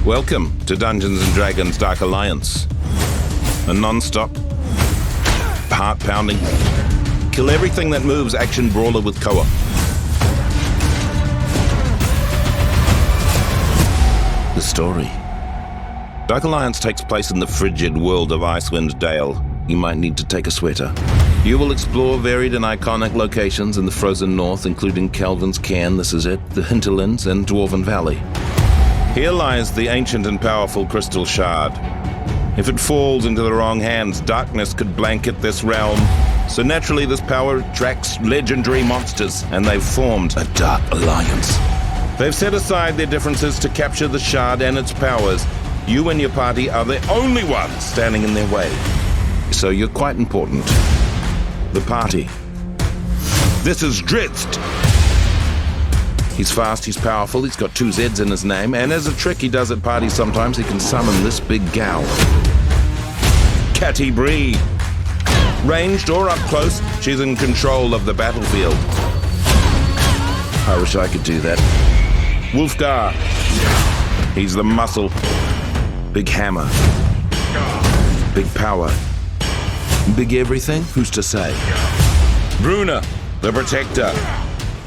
Welcome to Dungeons & Dragons Dark Alliance. A non-stop, heart-pounding, kill everything that moves action brawler with co-op. The story. Dark Alliance takes place in the frigid world of Icewind Dale. You might need to take a sweater. You will explore varied and iconic locations in the frozen north, including Calvin's Cairn, this is it, the Hinterlands, and Dwarven Valley. Here lies the ancient and powerful crystal shard. If it falls into the wrong hands, darkness could blanket this realm. So naturally this power attracts legendary monsters, and they've formed a Dark Alliance. They've set aside their differences to capture the shard and its powers. You and your party are the only ones standing in their way. So you're quite important. The party. This is Drizzt. He's fast, he's powerful, he's got 2 Z's in his name, and as a trick he does at parties sometimes, he can summon this big gal. Catty Bree. Ranged or up close, she's in control of the battlefield. I wish I could do that. Wolfgar. He's the muscle. Big hammer. Big power. Big everything? Who's to say? Bruna, the protector.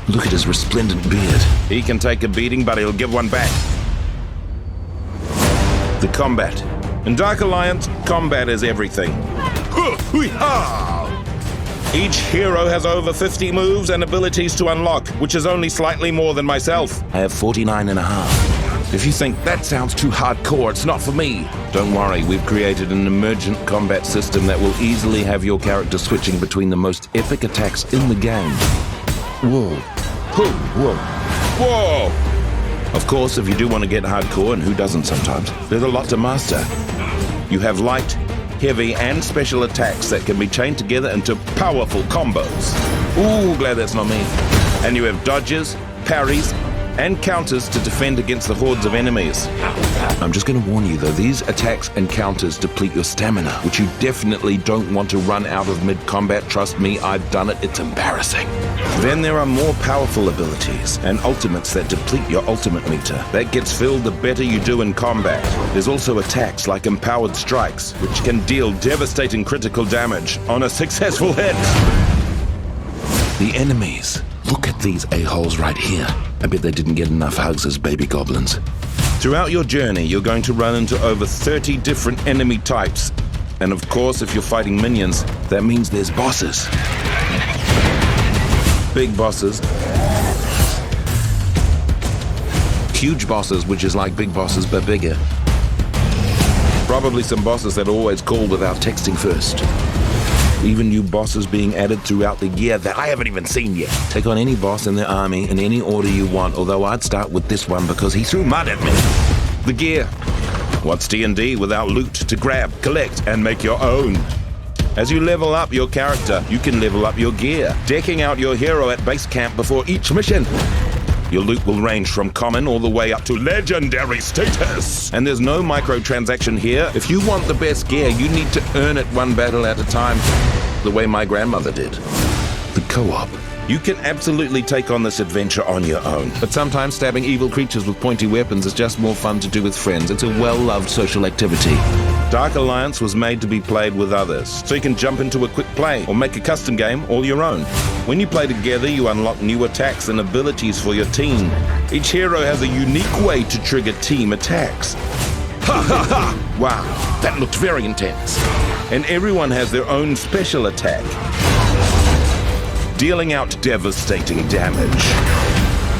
Look at his resplendent beard. He can take a beating, but he'll give one back. The combat. In Dark Alliance, combat is everything. Each hero has over 50 moves and abilities to unlock, which is only slightly more than myself. I have 49 and a half. If you think that sounds too hardcore, it's not for me. Don't worry, we've created an emergent combat system that will easily have your character switching between the most epic attacks in the game. Whoa. Whoa. Whoa! Of course, if you do want to get hardcore, and who doesn't sometimes, there's a lot to master. You have light, heavy, and special attacks that can be chained together into powerful combos. Ooh, glad that's not me. And you have dodges, parries, and counters to defend against the hordes of enemies. I'm just going to warn you though, these attacks and counters deplete your stamina, which you definitely don't want to run out of mid-combat. Trust me, I've done it, it's embarrassing. Then there are more powerful abilities and ultimates that deplete your ultimate meter. That gets filled the better you do in combat. There's also attacks like empowered strikes, which can deal devastating critical damage on a successful hit. The enemies. Look at these a-holes right here. I bet they didn't get enough hugs as baby goblins. Throughout your journey, you're going to run into over 30 different enemy types. And of course, if you're fighting minions, that means there's bosses. Big bosses. Huge bosses, which is like big bosses, but bigger. Probably some bosses that always call without texting first. Even new bosses being added throughout the year that I haven't even seen yet. Take on any boss in the army in any order you want, although I'd start with this one because he threw mud at me. The gear. What's D&D without loot to grab, collect, and make your own? As you level up your character, you can level up your gear, decking out your hero at base camp before each mission. Your loot will range from common all the way up to legendary status. And there's no microtransaction here. If you want the best gear, you need to earn it one battle at a time, the way my grandmother did. The co-op. You can absolutely take on this adventure on your own. But sometimes stabbing evil creatures with pointy weapons is just more fun to do with friends. It's a well-loved social activity. Dark Alliance was made to be played with others, so you can jump into a quick play or make a custom game all your own. When you play together, you unlock new attacks and abilities for your team. Each hero has a unique way to trigger team attacks. Ha ha ha! Wow, that looked very intense. And everyone has their own special attack, dealing out devastating damage.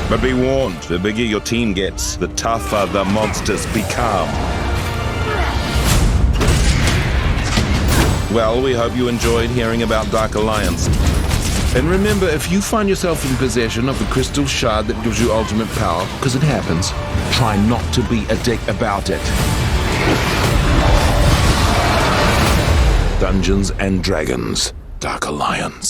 But be warned, the bigger your team gets, the tougher the monsters become. Well, we hope you enjoyed hearing about Dark Alliance. And remember, if you find yourself in possession of the crystal shard that gives you ultimate power, because it happens, try not to be a dick about it. Dungeons and Dragons, Dark Alliance.